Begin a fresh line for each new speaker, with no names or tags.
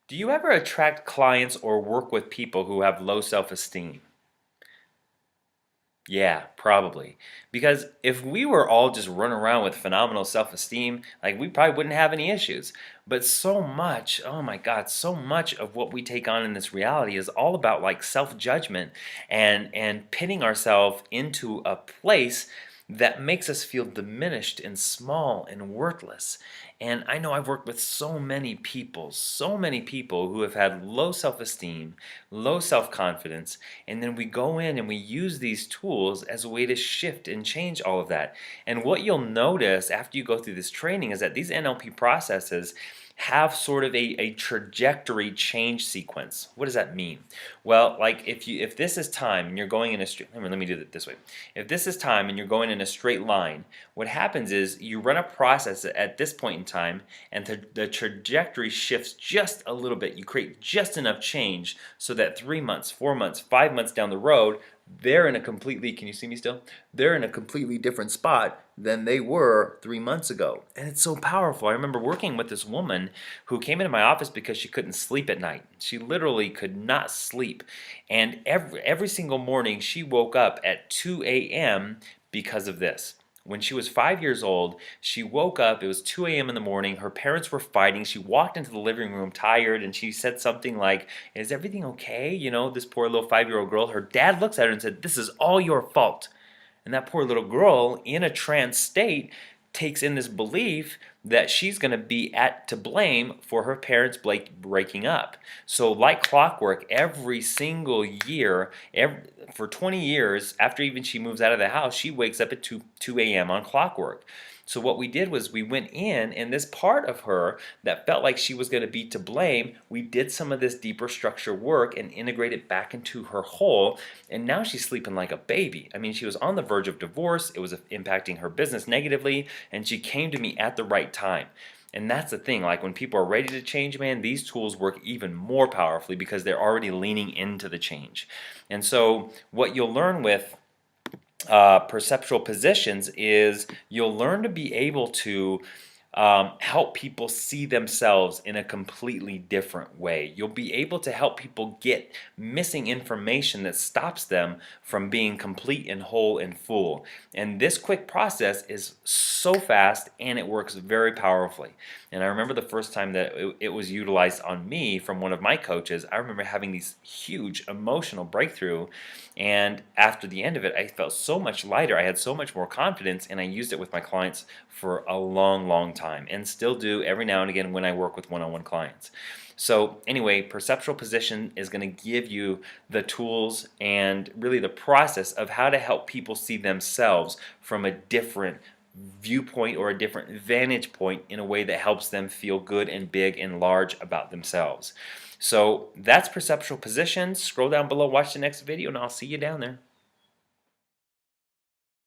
Do you ever attract clients or work with people who have low self-esteem? Yeah, probably. Because if we were all just running around with phenomenal self-esteem, like we probably wouldn't have any issues. But so much, oh my God, so much of what we take on in this reality is all about like self-judgment and pitting ourselves into a place that makes us feel diminished and small and worthless. And I know I've worked with so many people who have had low self-esteem, low self-confidence, and then we go in and we use these tools as a way to shift and change all of that. And what you'll notice after you go through this training is that these NLP processes have sort of a trajectory change sequence. What does that mean? Well, like if this is time and you're going in a straight, let me do it this way. If this is time and you're going in a straight line, what happens is you run a process at this point in time, and the trajectory shifts just a little bit. You create just enough change so that 3 months, 4 months, 5 months down the road, they're in a completely, can you see me still? They're in a completely different spot than they were 3 months ago. And it's so powerful. I remember working with this woman who came into my office because she couldn't sleep at night. She literally could not sleep. And every single morning she woke up at 2 a.m. because of this. When she was 5 years old, she woke up, it was 2 a.m. in the morning, her parents were fighting, she walked into the living room tired, and she said something like, "Is everything okay?" You know, this poor little 5-year-old girl. Her dad looks at her and said, "This is all your fault." And that poor little girl, in a trance state, takes in this belief that she's going to be to blame for her parents breaking up. So like clockwork, every single year, for 20 years, after even she moves out of the house, she wakes up at 2 a.m. on clockwork. So what we did was we went in, and this part of her that felt like she was going to be to blame, we did some of this deeper structure work and integrated back into her whole, and now she's sleeping like a baby. I mean, she was on the verge of divorce, it was impacting her business negatively, and she came to me at the right time. And that's the thing, like when people are ready to change, man, these tools work even more powerfully because they're already leaning into the change. And so what you'll learn with perceptual positions is you'll learn to be able to help people see themselves in a completely different way. You'll be able to help people get missing information that stops them from being complete and whole and full. And this quick process is so fast and it works very powerfully. And I remember the first time that it was utilized on me from one of my coaches. I remember having these huge emotional breakthrough, and after the end of it, I felt so much lighter. I had so much more confidence, and I used it with my clients for a long, long time, and still do every now and again when I work with one-on-one clients. So anyway, perceptual position is going to give you the tools and really the process of how to help people see themselves from a different viewpoint or a different vantage point in a way that helps them feel good and big and large about themselves. So that's perceptual position. Scroll down below, watch the next video, and I'll see you down there.